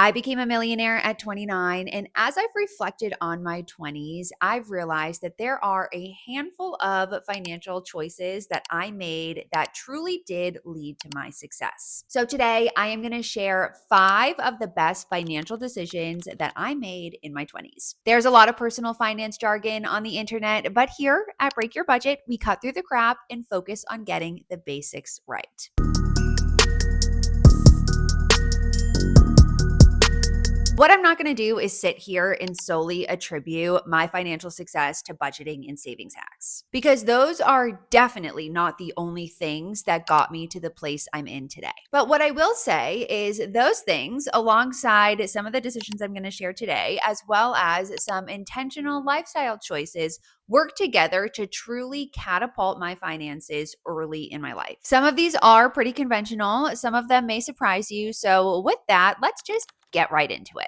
I became a millionaire at 29, and as I've reflected on my 20s, I've realized that there are a handful of financial choices that I made that truly did lead to my success. So today, I am going to share 5 of the best financial decisions that I made in my 20s. There's a lot of personal finance jargon on the internet, but here at Break Your Budget, we cut through the crap and focus on getting the basics right. What I'm not going to do is sit here and solely attribute my financial success to budgeting and savings hacks, because those are definitely not the only things that got me to the place I'm in today. But what I will say is those things, alongside some of the decisions I'm going to share today, as well as some intentional lifestyle choices, work together to truly catapult my finances early in my life. Some of these are pretty conventional, some of them may surprise you. So, with that, let's just get right into it.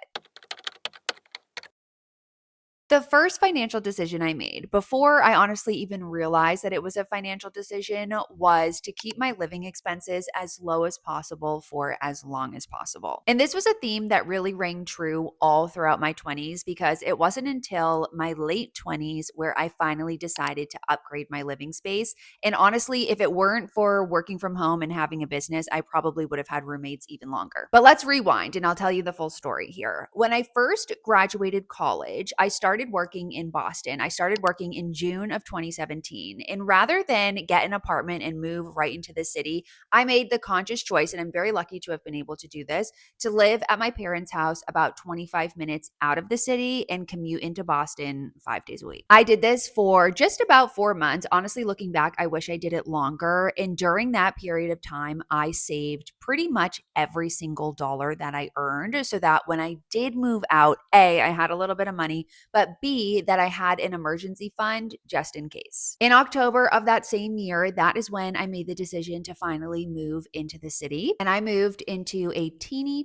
The first financial decision I made, before I honestly even realized that it was a financial decision, was to keep my living expenses as low as possible for as long as possible. And this was a theme that really rang true all throughout my 20s, because it wasn't until my late 20s where I finally decided to upgrade my living space. And honestly, if it weren't for working from home and having a business, I probably would have had roommates even longer. But let's rewind and I'll tell you the full story here. When I first graduated college, I started working in Boston. I started working in June of 2017. And rather than get an apartment and move right into the city, I made the conscious choice, and I'm very lucky to have been able to do this, to live at my parents' house about 25 minutes out of the city and commute into Boston 5 days a week. I did this for just about 4 months. Honestly, looking back, I wish I did it longer. And during that period of time, I saved pretty much every single dollar that I earned, so that when I did move out, A, I had a little bit of money, but B, that I had an emergency fund just in case. In October of that same year, that is when I made the decision to finally move into the city. And I moved into a teeny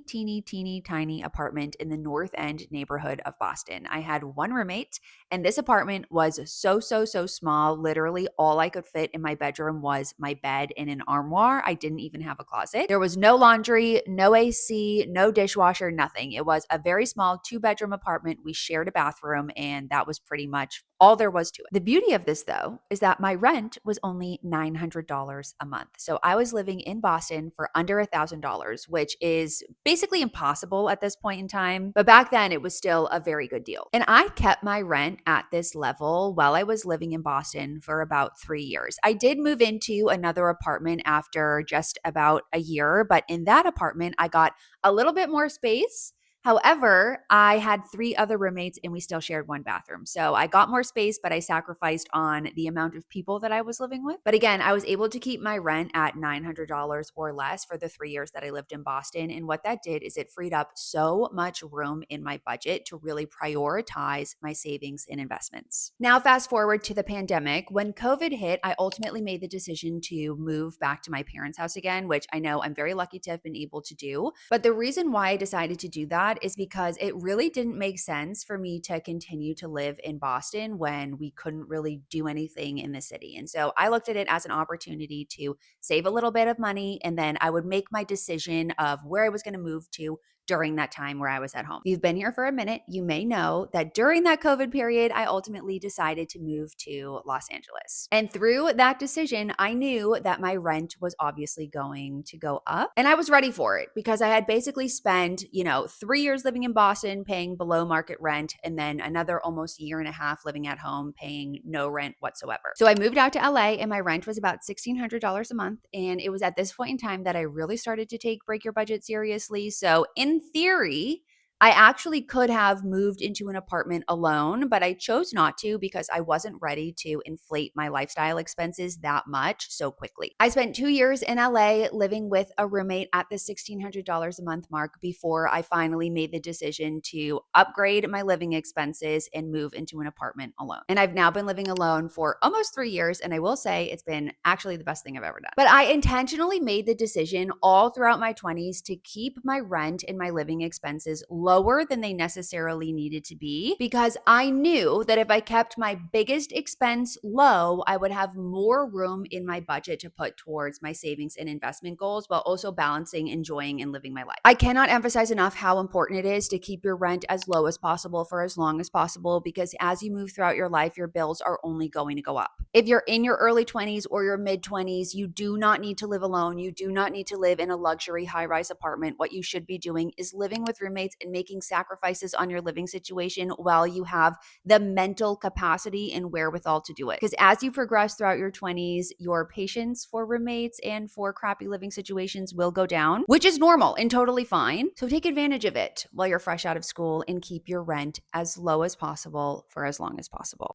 tiny apartment in the North End neighborhood of Boston. I had one roommate, and this apartment was so small. Literally, all I could fit in my bedroom was my bed and an armoire. I didn't even have a closet. There was no laundry, no AC, no dishwasher, nothing. It was a very small 2-bedroom apartment. We shared a bathroom, and that was pretty much all there was to it. The beauty of this, though, is that my rent was only $900 a month. So I was living in Boston for under $1,000, which is basically impossible at this point in time. But back then, it was still a very good deal. And I kept my rent at this level while I was living in Boston for about 3 years. I did move into another apartment after just about a year, but in that apartment, I got a little bit more space. However, I had 3 other roommates and we still shared one bathroom. So I got more space, but I sacrificed on the amount of people that I was living with. But again, I was able to keep my rent at $900 or less for the 3 years that I lived in Boston. And what that did is it freed up so much room in my budget to really prioritize my savings and investments. Now, fast forward to the pandemic. When COVID hit, I ultimately made the decision to move back to my parents' house again, which I know I'm very lucky to have been able to do. But the reason why I decided to do that is because it really didn't make sense for me to continue to live in Boston when we couldn't really do anything in the city. And so I looked at it as an opportunity to save a little bit of money, and then I would make my decision of where I was going to move to during that time where I was at home. If you've been here for a minute, you may know that during that COVID period, I ultimately decided to move to Los Angeles. And through that decision, I knew that my rent was obviously going to go up. And I was ready for it because I had basically spent, 3 years living in Boston paying below market rent, and then another almost year and a half living at home paying no rent whatsoever. So I moved out to LA and my rent was about $1,600 a month. And it was at this point in time that I really started to take Break Your Budget seriously. So in theory, I actually could have moved into an apartment alone, but I chose not to because I wasn't ready to inflate my lifestyle expenses that much so quickly. I spent 2 years in LA living with a roommate at the $1,600 a month mark before I finally made the decision to upgrade my living expenses and move into an apartment alone. And I've now been living alone for almost 3 years, and I will say it's been actually the best thing I've ever done. But I intentionally made the decision all throughout my 20s to keep my rent and my living expenses lower than they necessarily needed to be, because I knew that if I kept my biggest expense low, I would have more room in my budget to put towards my savings and investment goals while also balancing, enjoying, and living my life. I cannot emphasize enough how important it is to keep your rent as low as possible for as long as possible, because as you move throughout your life, your bills are only going to go up. If you're in your early 20s or your mid 20s, you do not need to live alone. You do not need to live in a luxury high rise apartment. What you should be doing is living with roommates and making sacrifices on your living situation while you have the mental capacity and wherewithal to do it. Because as you progress throughout your 20s, your patience for roommates and for crappy living situations will go down, which is normal and totally fine. So take advantage of it while you're fresh out of school and keep your rent as low as possible for as long as possible.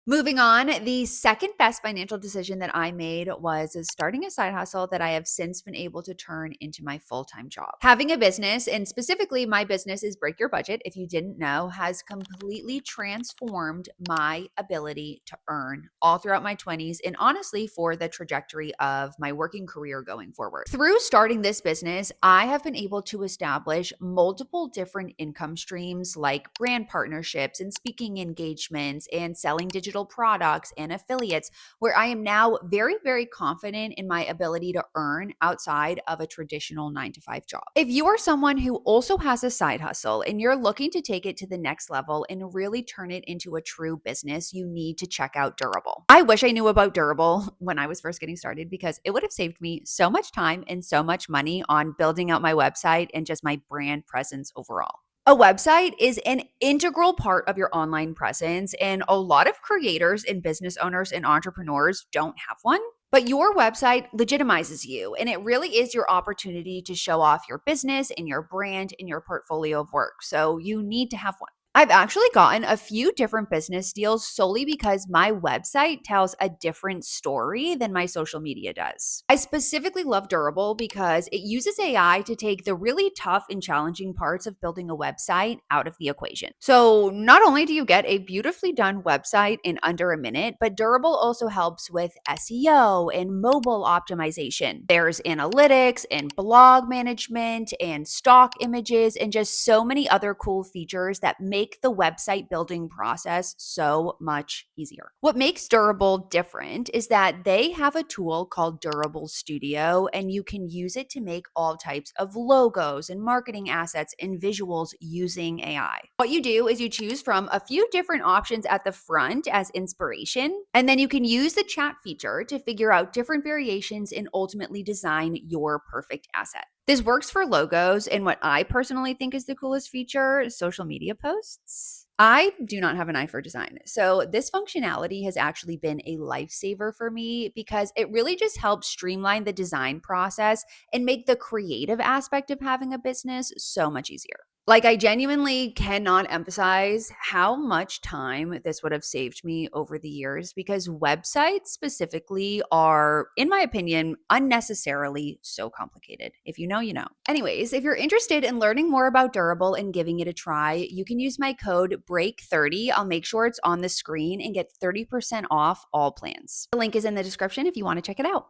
Moving on, the second best financial decision that I made was starting a side hustle that I have since been able to turn into my full-time job. Having a business, and specifically my business is Break Your Budget, if you didn't know, has completely transformed my ability to earn all throughout my 20s and honestly for the trajectory of my working career going forward. Through starting this business, I have been able to establish multiple different income streams like brand partnerships and speaking engagements and selling digital products and affiliates, where I am now very, very confident in my ability to earn outside of a traditional 9 to 5 job. If you are someone who also has a side hustle and you're looking to take it to the next level and really turn it into a true business, you need to check out Durable. I wish I knew about Durable when I was first getting started, because it would have saved me so much time and so much money on building out my website and just my brand presence overall. A website is an integral part of your online presence, and a lot of creators and business owners and entrepreneurs don't have one. But your website legitimizes you, and it really is your opportunity to show off your business and your brand and your portfolio of work. So you need to have one. I've actually gotten a few different business deals solely because my website tells a different story than my social media does. I specifically love Durable because it uses AI to take the really tough and challenging parts of building a website out of the equation. So not only do you get a beautifully done website in under a minute, but Durable also helps with SEO and mobile optimization. There's analytics and blog management and stock images and just so many other cool features that make the website building process so much easier. What makes Durable different is that they have a tool called Durable Studio, and you can use it to make all types of logos and marketing assets and visuals using AI. What you do is you choose from a few different options at the front as inspiration, and then you can use the chat feature to figure out different variations and ultimately design your perfect asset. This works for logos, and what I personally think is the coolest feature, social media posts. I do not have an eye for design. So this functionality has actually been a lifesaver for me because it really just helps streamline the design process and make the creative aspect of having a business so much easier. Like, I genuinely cannot emphasize how much time this would have saved me over the years, because websites specifically are, in my opinion, unnecessarily so complicated. If you know, you know. Anyways, if you're interested in learning more about Durable and giving it a try, you can use my code BREAK30. I'll make sure it's on the screen and get 30% off all plans. The link is in the description if you want to check it out.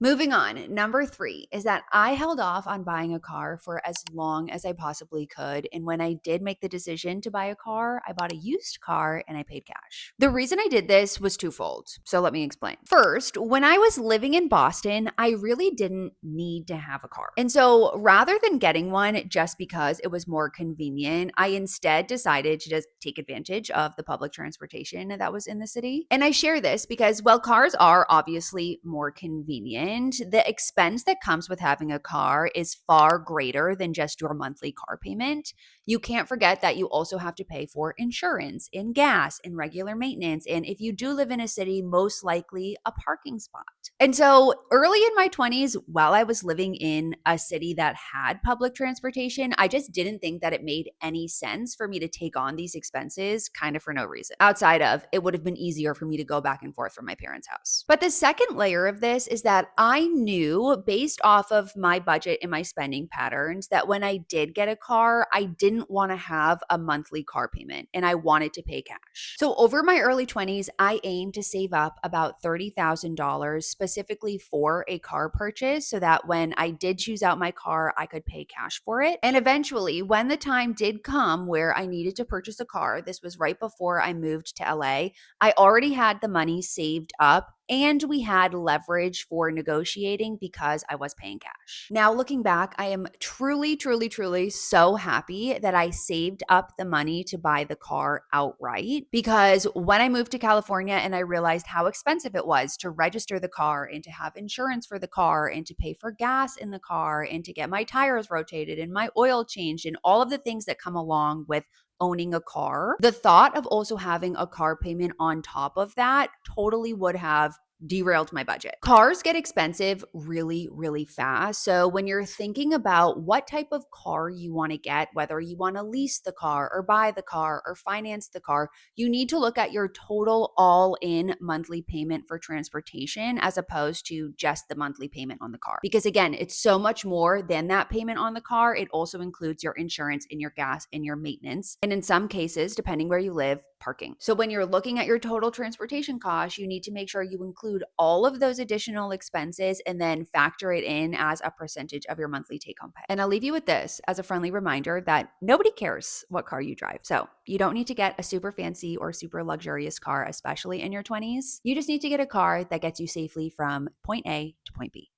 Moving on, number 3 is that I held off on buying a car for as long as I possibly could. And when I did make the decision to buy a car, I bought a used car and I paid cash. The reason I did this was twofold. So let me explain. First, when I was living in Boston, I really didn't need to have a car. And so rather than getting one just because it was more convenient, I instead decided to just take advantage of the public transportation that was in the city. And I share this because while cars are obviously more convenient, the expense that comes with having a car is far greater than just your monthly car payment. You can't forget that you also have to pay for insurance and gas and regular maintenance. And if you do live in a city, most likely a parking spot. And so early in my 20s, while I was living in a city that had public transportation, I just didn't think that it made any sense for me to take on these expenses kind of for no reason. Outside of, it would have been easier for me to go back and forth from my parents' house. But the second layer of this is that I knew, based off of my budget and my spending patterns, that when I did get a car, I didn't want to have a monthly car payment and I wanted to pay cash. So over my early 20s, I aimed to save up about $30,000 specifically for a car purchase so that when I did choose out my car, I could pay cash for it. And eventually, when the time did come where I needed to purchase a car, this was right before I moved to LA, I already had the money saved up and we had leverage for negotiating because I was paying cash. Now, looking back, I am truly, truly, truly so happy that I saved up the money to buy the car outright because when I moved to California and I realized how expensive it was to register the car and to have insurance for the car and to pay for gas in the car and to get my tires rotated and my oil changed and all of the things that come along with owning a car, the thought of also having a car payment on top of that totally would have derailed my budget. Cars get expensive really, really fast. So when you're thinking about what type of car you want to get, whether you want to lease the car or buy the car or finance the car, you need to look at your total all-in monthly payment for transportation as opposed to just the monthly payment on the car. Because again, it's so much more than that payment on the car. It also includes your insurance and your gas and your maintenance. And in some cases, depending where you live, parking. So when you're looking at your total transportation cost, you need to make sure you include all of those additional expenses and then factor it in as a percentage of your monthly take home pay. And I'll leave you with this as a friendly reminder that nobody cares what car you drive. So you don't need to get a super fancy or super luxurious car, especially in your 20s. You just need to get a car that gets you safely from point A to point B.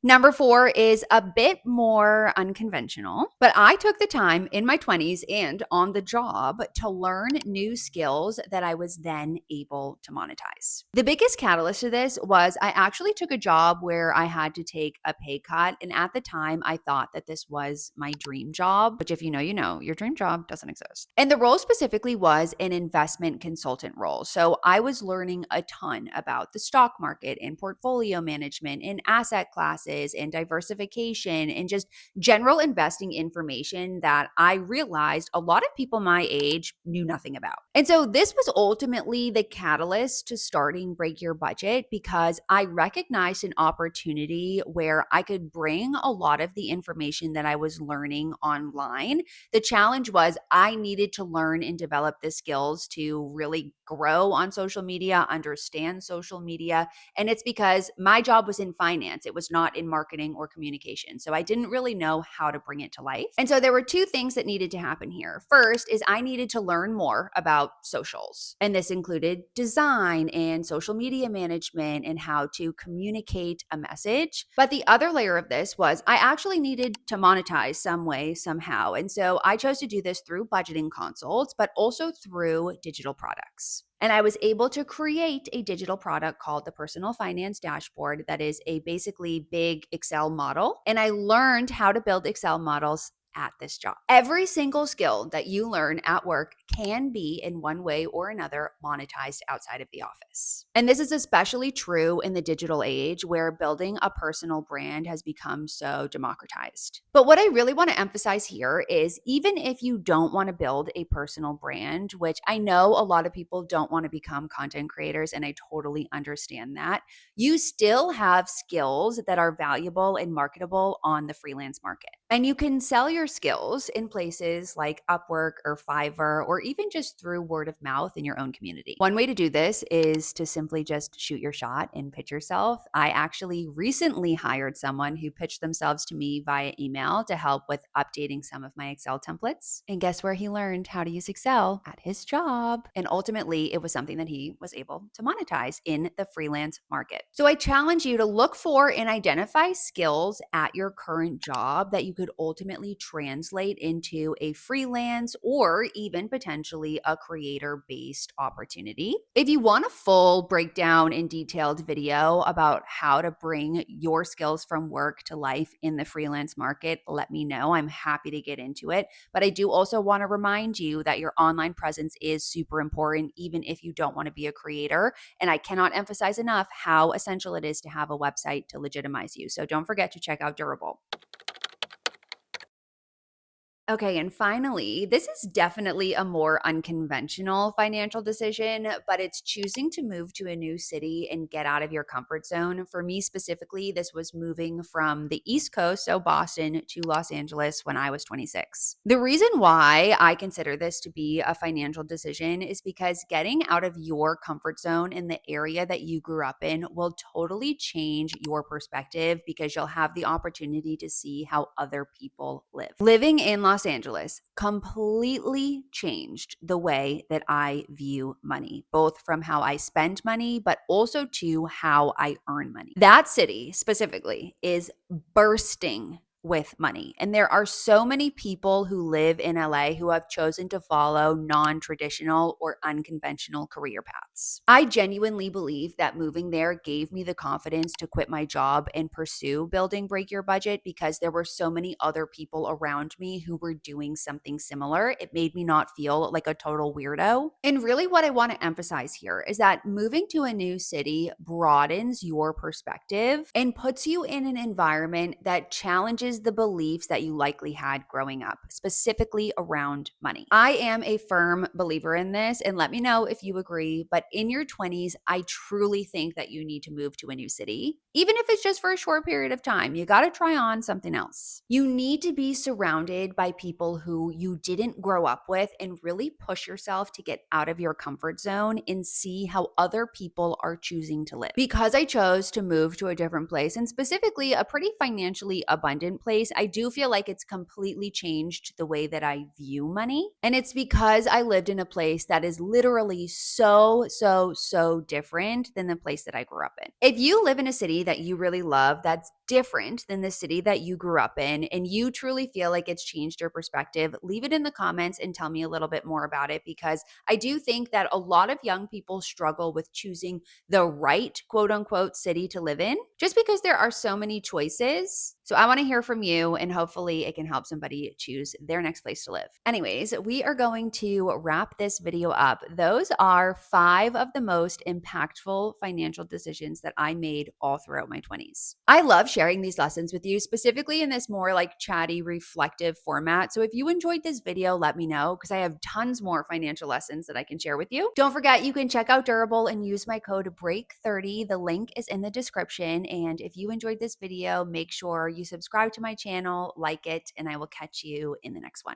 Number 4 is a bit more unconventional, but I took the time in my 20s and on the job to learn new skills that I was then able to monetize. The biggest catalyst to this was I actually took a job where I had to take a pay cut. And at the time, I thought that this was my dream job, which if you know, you know, your dream job doesn't exist. And the role specifically was an investment consultant role. So I was learning a ton about the stock market and portfolio management and asset classes and diversification and just general investing information that I realized a lot of people my age knew nothing about. And so this was ultimately the catalyst to starting Break Your Budget because I recognized an opportunity where I could bring a lot of the information that I was learning online. The challenge was I needed to learn and develop the skills to really grow on social media, understand social media. And it's because my job was in finance. It was not in marketing or communication. So I didn't really know how to bring it to life. And so there were two things that needed to happen here. First is I needed to learn more about socials. And this included design and social media management and how to communicate a message. But the other layer of this was I actually needed to monetize some way, somehow. And so I chose to do this through budgeting consults, but also through digital products. And I was able to create a digital product called the Personal Finance Dashboard that is a basically big Excel model. And I learned how to build Excel models at this job. Every single skill that you learn at work can be in one way or another monetized outside of the office. And this is especially true in the digital age where building a personal brand has become so democratized. But what I really want to emphasize here is even if you don't want to build a personal brand, which I know a lot of people don't want to become content creators, and I totally understand that, you still have skills that are valuable and marketable on the freelance market. And you can sell your skills in places like Upwork or Fiverr, or even just through word of mouth in your own community. One way to do this is to simply just shoot your shot and pitch yourself. I actually recently hired someone who pitched themselves to me via email to help with updating some of my Excel templates. And guess where he learned how to use Excel? At his job. And ultimately, it was something that he was able to monetize in the freelance market. So I challenge you to look for and identify skills at your current job that you could ultimately translate into a freelance or even potentially a creator-based opportunity. If you want a full breakdown and detailed video about how to bring your skills from work to life in the freelance market, let me know. I'm happy to get into it. But I do also want to remind you that your online presence is super important, even if you don't want to be a creator. And I cannot emphasize enough how essential it is to have a website to legitimize you. So don't forget to check out Durable. Okay, and finally, this is definitely a more unconventional financial decision, but it's choosing to move to a new city and get out of your comfort zone. For me specifically, this was moving from the East Coast, so Boston, to Los Angeles when I was 26. The reason why I consider this to be a financial decision is because getting out of your comfort zone in the area that you grew up in will totally change your perspective because you'll have the opportunity to see how other people live. Living in Los Angeles completely changed the way that I view money, both from how I spend money, but also to how I earn money. That city specifically is bursting with money. And there are so many people who live in LA who have chosen to follow non traditional or unconventional career paths. I genuinely believe that moving there gave me the confidence to quit my job and pursue building Break Your Budget because there were so many other people around me who were doing something similar. It made me not feel like a total weirdo. And really, what I want to emphasize here is that moving to a new city broadens your perspective and puts you in an environment that challenges the beliefs that you likely had growing up, specifically around money. I am a firm believer in this, and let me know if you agree, but in your 20s, I truly think that you need to move to a new city. Even if it's just for a short period of time, you got to try on something else. You need to be surrounded by people who you didn't grow up with and really push yourself to get out of your comfort zone and see how other people are choosing to live. Because I chose to move to a different place, and specifically a pretty financially abundant place, I do feel like it's completely changed the way that I view money. And it's because I lived in a place that is literally so different than the place that I grew up in. If you live in a city that you really love, that's different than the city that you grew up in, and you truly feel like it's changed your perspective, leave it in the comments and tell me a little bit more about it, because I do think that a lot of young people struggle with choosing the right quote unquote city to live in just because there are so many choices. So I want to hear from you, and hopefully it can help somebody choose their next place to live. Anyways, we are going to wrap this video up. Those are 5 of the most impactful financial decisions that I made all throughout my 20s. I love sharing these lessons with you, specifically in this more like chatty, reflective format. So if you enjoyed this video, let me know because I have tons more financial lessons that I can share with you. Don't forget, you can check out Durable and use my code BREAK30. The link is in the description. And if you enjoyed this video, make sure you subscribe to my channel, like it, and I will catch you in the next one.